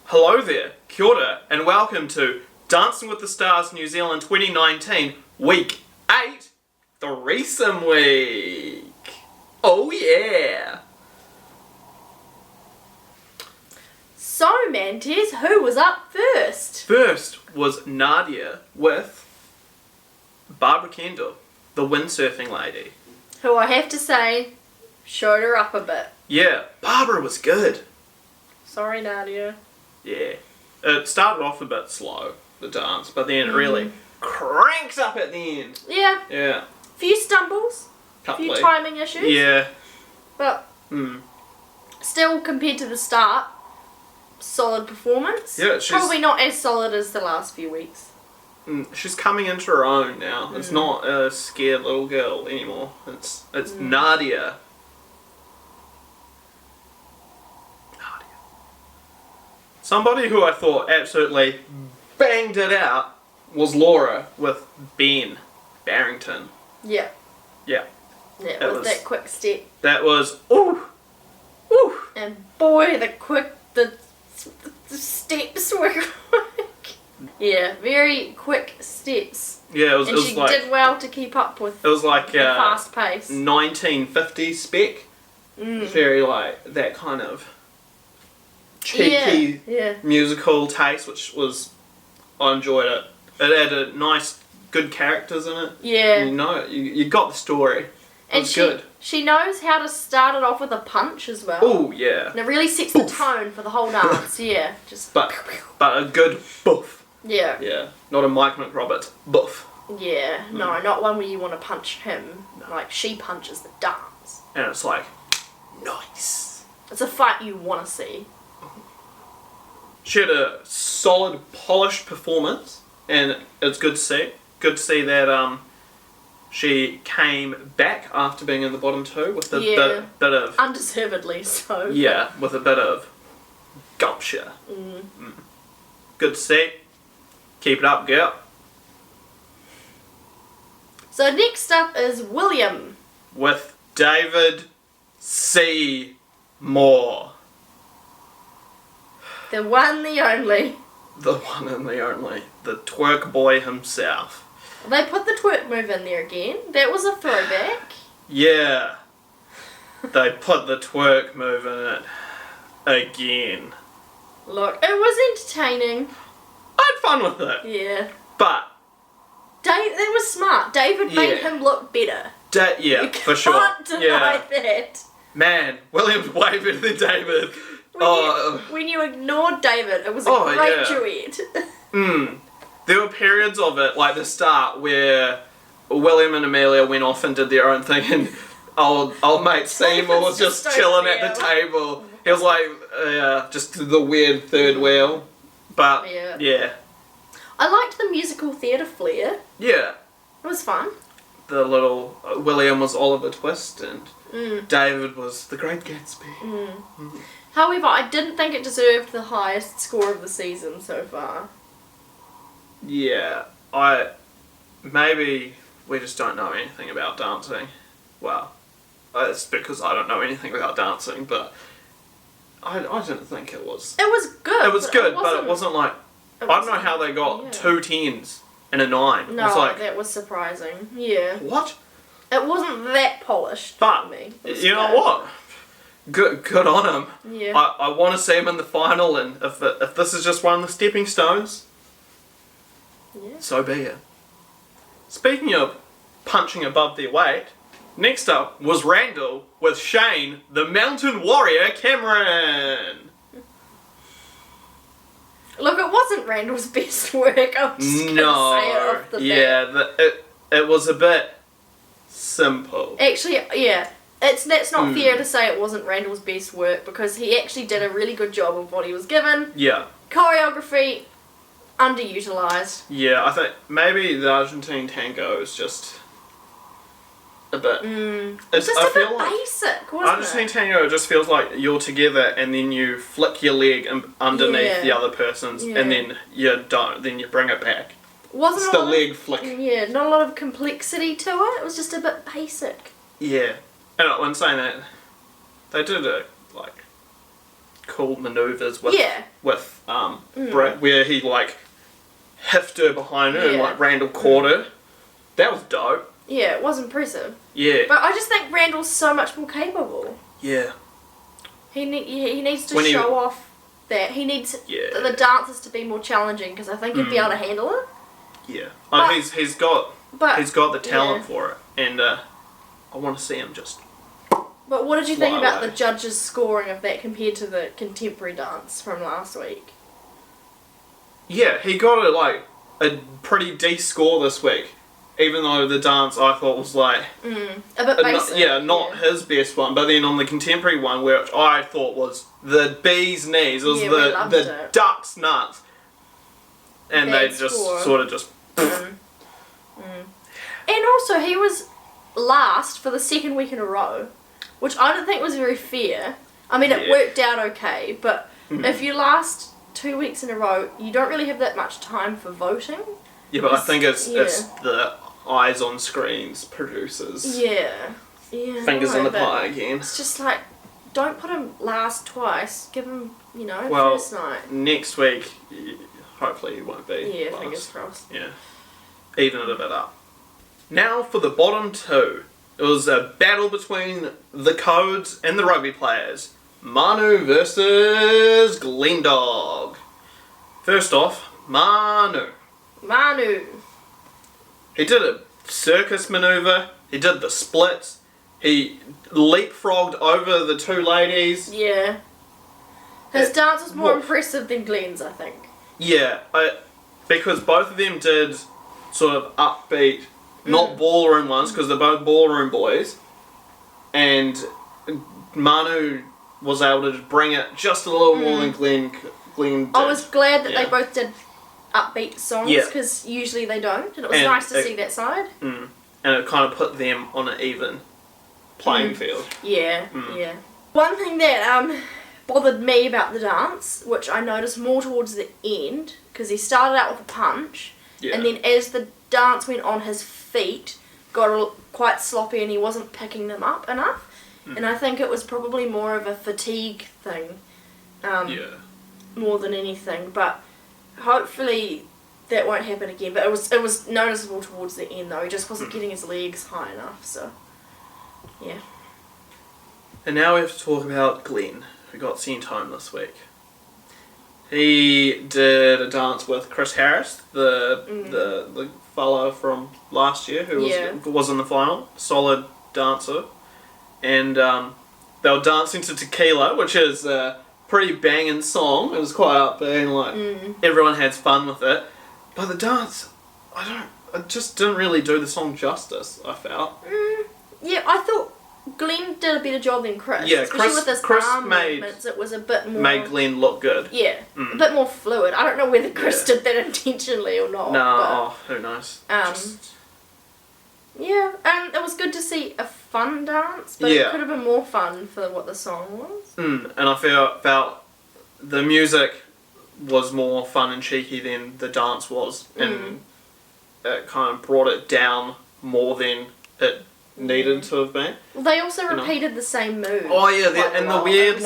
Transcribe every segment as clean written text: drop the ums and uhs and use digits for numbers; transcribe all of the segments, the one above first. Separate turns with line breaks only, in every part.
Hello there, kia ora, and welcome to Dancing with the Stars New Zealand 2019, Week 8, Threesome Week. Oh yeah!
So, Mantez, who was up first?
First was Nadia with Barbara Kendall, the windsurfing lady.
Who I have to say, showed her up a bit.
Yeah, Barbara was good.
Sorry, Nadia.
Yeah. It started off a bit slow, the dance, but then it really cranks up at the end.
Yeah.
Yeah.
Few stumbles.
Couple.
Few timing issues.
Yeah.
But still, compared to the start, solid performance.
Yeah, she's
probably not as solid as the last few weeks.
She's coming into her own now. It's not a scared little girl anymore. It's Nadia. Somebody who I thought absolutely banged it out was Laura with Ben Barrington.
Yeah.
Yeah.
Yeah,
That
with
was-
that quick step.
That was ooh.
And boy, the steps were quick. Yeah, very quick steps.
Yeah, it was.
And
it was
she
like
did well to keep up with
it was like
the fast pace.
1950s spec. Very like that kind of cheeky
Yeah.
musical taste, which was I enjoyed it. It had a nice, good characters in it.
Yeah.
You got the story. It
And
was good.
she knows how to start it off with a punch as well.
Oh yeah.
And it really sets the tone for the whole dance. Yeah. Just
But a good boof.
yeah.
Yeah. Not a Mike McRoberts boof.
Yeah. No, not one where you want to punch him. Like she punches the dance.
And it's like nice.
It's a fight you want to see.
She had a solid, polished performance, and it's good to see. Good to see that she came back after being in the bottom two with a bit of
Undeservedly so.
with a bit of gumption. Good to see. Keep it up, girl.
So next up is William.
With David C. Moore.
The one, the only.
The one and the only. The twerk boy himself.
They put the twerk move in there again. That was a throwback.
Yeah. They put the twerk move in it again.
Look, it was entertaining.
I had fun with it.
Yeah.
But,
That was smart. David made him look better.
yeah,
You
for sure.
can't deny that.
Man, William's way better than David.
When you ignored David, it was a great duet.
There were periods of it, like the start, where William and Amelia went off and did their own thing, and old mate Seymour was just chilling at the table. He was like, just the weird third wheel. But, yeah.
I liked the musical theatre flair.
Yeah.
It was fun.
The little William was Oliver Twist, and David was the Great Gatsby.
However, I didn't think it deserved the highest score of the season so far.
Yeah, maybe we just don't know anything about dancing. Well, it's because I don't know anything about dancing, but I didn't think it was.
It was good.
It was good, but it wasn't like I don't know how they got 2 10s and a 9.
No,
it was like,
that was surprising. Yeah.
What?
It wasn't that polished
But
for me.
you know what? Good on him.
Yeah.
I want to see him in the final, and if this is just one of the stepping stones, so be it. Speaking of punching above their weight, next up was Randall with Shane, the Mountain Warrior Cameron.
Look, it wasn't Randall's best work. I'm just gonna say it off the bat.
It was a bit simple.
Actually, yeah. That's not fair to say it wasn't Randall's best work because he actually did a really good job of what he was given.
Yeah.
Choreography, underutilised.
Yeah, I think maybe the Argentine tango is just a bit.
It's just a bit basic, wasn't
Argentine
it?
tango just feels like you're together and then you flick your leg underneath the other person's and then you don't. Then you bring it back.
Wasn't
it's the leg flick.
Yeah, not a lot of complexity to it. It was just a bit basic.
Yeah. And when saying that, they did a cool manoeuvres with
Yeah.
Brett, where he like hiffed her behind her and like Randall caught her. That was dope.
Yeah, it was impressive.
Yeah.
But I just think Randall's so much more capable.
Yeah.
He needs to show off that. He needs the dancers to be more challenging because I think he'd be able to handle it.
Yeah. He's got the talent for it, and I want to see him just.
But what did you think about the judges' scoring of that compared to the contemporary dance from last week?
Yeah, he got a pretty D score this week, even though the dance I thought was like
a bit basic.
Not his best one. But then on the contemporary one, which I thought was the bee's knees, it was the duck's nuts, and they just sort of just.
And also, he was last for the second week in a row, which I don't think was very fair. I mean, it worked out okay, but if you last 2 weeks in a row, you don't really have that much time for voting.
Yeah, but I think it's the eyes on screens producers.
Yeah.
Fingers in the pie again.
It's just like, don't put him last twice. Give him, first night.
Next week, hopefully he won't be.
Yeah,
last.
fingers crossed.
Yeah. Even it a bit up. Now for the bottom two. It was a battle between the Codes and the rugby players. Manu versus Glendog. First off, Manu. He did a circus manoeuvre. He did the splits. He leapfrogged over the two ladies.
Yeah. His dance was more impressive than Glenn's, I think.
Yeah, because both of them did sort of upbeat, not ballroom ones, because they're both ballroom boys. And Manu was able to bring it just a little more than Glenn did.
I was glad that they both did upbeat songs, because usually they don't, and it was nice to see that side.
And it kind of put them on an even playing field.
Yeah. One thing that bothered me about the dance, which I noticed more towards the end, because he started out with a punch, and then as the dance went on, his feet got quite sloppy and he wasn't picking them up enough. And I think it was probably more of a fatigue thing, more than anything. But hopefully that won't happen again. But it was noticeable towards the end though. He just wasn't getting his legs high enough. So yeah.
And now we have to talk about Glenn, who got sent home this week. He did a dance with Chris Harris, the fellow from last year who was in the final, solid dancer. And they were dancing to Tequila, which is a pretty banging song. It was quite upbeat and everyone had fun with it. But the dance, it just didn't really do the song justice, I felt.
Yeah, I thought Glenn did a better job than Chris.
Yeah,
especially with his arm movements, it was a bit more...
Made Glenn look good.
Yeah, a bit more fluid. I don't know whether Chris did that intentionally or not.
No, who knows.
Yeah, and it was good to see a fun dance, but it could have been more fun for what the song was.
And I felt the music was more fun and cheeky than the dance was, and it kind of brought it down more than it needed to have been.
Well, they also repeated the same move.
Oh yeah, the weird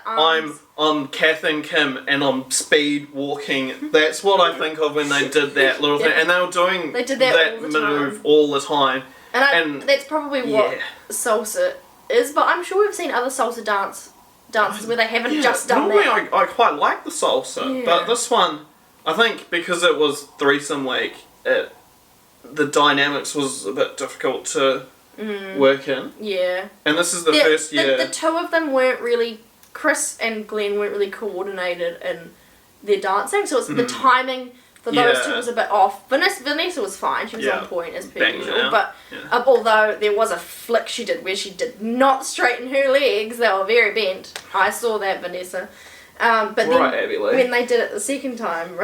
I'm Kath and Kim and I'm speed walking. That's what I think of when they did that little thing, and they were doing that move all the time.
And that's probably what salsa is, but I'm sure we've seen other salsa dances where they haven't just done that.
Normally I quite like the salsa, but this one, I think because it was threesome week, the dynamics was a bit difficult to work in. Yeah. And this is the first year.
The two of them weren't really, Chris and Glenn weren't really coordinated in their dancing, so it's the timing for those two was a bit off. Vanessa was fine, she was on point as per usual, but although there was a flick she did where she did not straighten her legs, they were very bent. I saw that, Vanessa. But then when they did it the second time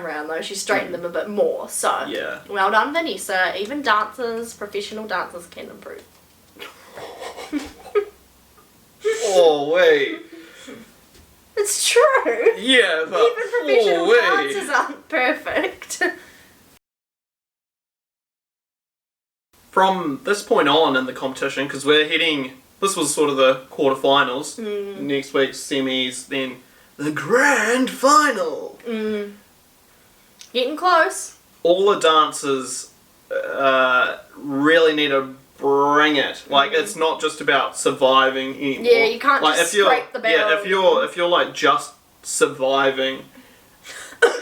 round, though, she straightened them a bit more. So, well done, Vanessa. Even professional dancers can improve.
Oh, wait.
It's true.
Yeah, but...
Even professional dancers aren't perfect.
From this point on in the competition, because we're heading this was sort of the quarterfinals. Next week's semis, then the grand final.
Getting close.
All the dancers really need to bring it. Like, it's not just about surviving anymore.
Yeah, you can't
like,
just scrape the barrel.
Yeah, if you're like just surviving,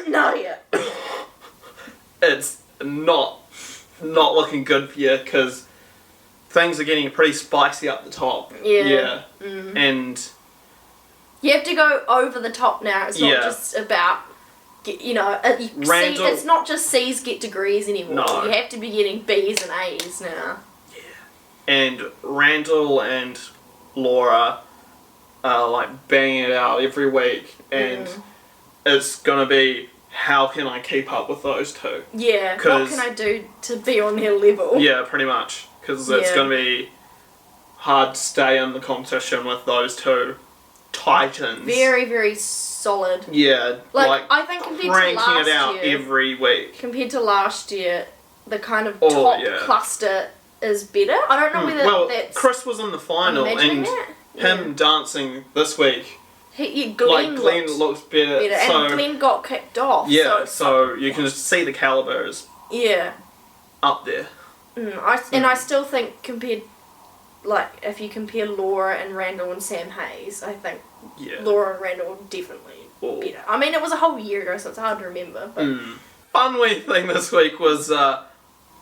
no, yeah.
it's not looking good for you, because things are getting pretty spicy up the top.
Yeah.
And
you have to go over the top now. It's not just about, it's not just C's get degrees anymore.
No.
You have to be getting B's and A's now.
And Randall and Laura are like banging it out every week, and it's gonna be, how can I keep up with those two?
Yeah, what can I do to be on their level?
Yeah, pretty much, because it's gonna be hard to stay in the competition with those two titans.
Very, very solid.
Yeah, like
I think compared to
cranking
last
it out
year,
every week.
Compared to last year, the kind of top cluster is better. I don't know whether that's...
Chris was in the final, and him dancing this week,
Glenn
looks better. So,
and Glenn got kicked off.
Yeah, so you can just see the caliber is up there.
I still think if you compare Laura and Randall and Sam Hayes, I think Laura and Randall are definitely better. I mean, it was a whole year ago, so it's hard to remember. But
fun wee thing this week was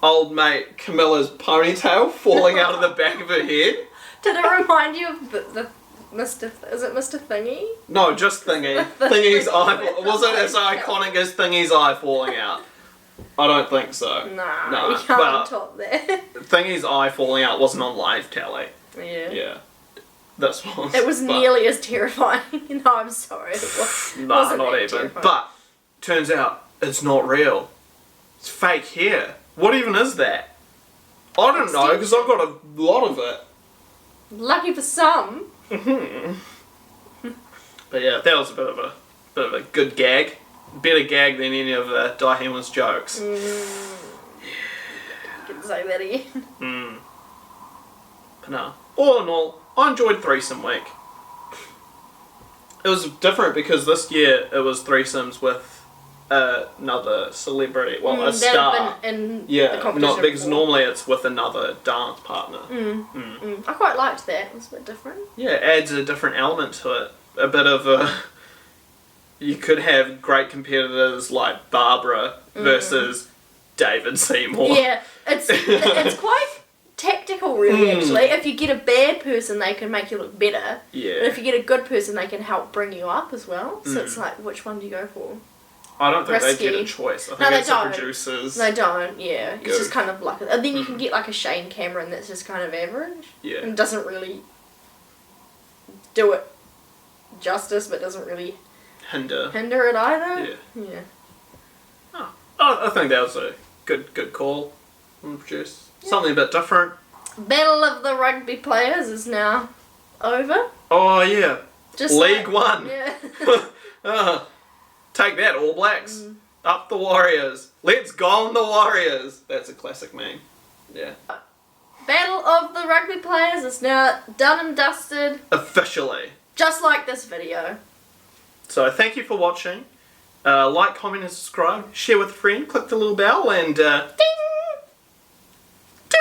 old mate Camilla's ponytail falling out of the back of her head.
Did it remind you of the Mr. Is it Mr. Thingy?
No, just Thingy. Thingy's eye. Was it as iconic as Thingy's eye falling out? I don't think so.
Nah, you can't top that.
Thingy's eye falling out wasn't on live tally.
Yeah.
Yeah. This was.
It was nearly as terrifying. No, I'm sorry.
Nah, not even. Terrifying. But turns out it's not real. It's fake hair. What even is that? I don't know, because I've got a lot of it.
Lucky for some.
But yeah, that was a bit of a good gag. Better gag than any of Dihemon's jokes.
Couldn't say that again.
But no, all in all, I enjoyed Threesome Week. It was different because this year it was threesomes with another celebrity, a star.
The competition
not because
before.
normally it's with another dance partner.
I quite liked that. It was a bit different.
Yeah, it adds a different element to it. A bit of a... You could have great competitors like Barbara versus David Seymour.
Yeah, it's quite tactical, really, actually. If you get a bad person, they can make you look better.
Yeah.
But if you get a good person, they can help bring you up as well. So it's like, which one do you go for?
I don't think
Risky.
they get a choice. I think it's the producers.
They don't, yeah. It's just kind of like... And then you can get like a Shane Cameron that's just kind of average.
Yeah.
And doesn't really do it justice, but doesn't really... Hinder it either? Yeah.
Oh, I think that was a good call from the producer. Something a bit different.
Battle of the Rugby Players is now over.
Oh, yeah.
Just
League One.
Yeah.
Take that, All Blacks. Up the Warriors. Let's go on the Warriors. That's a classic meme. Yeah.
Battle of the Rugby Players is now done and dusted.
Officially.
Just like this video.
So thank you for watching. Like, comment and subscribe. Share with a friend. Click the little bell and... ding! Ding!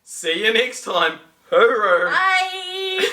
See you next time. Hooroo!
Bye!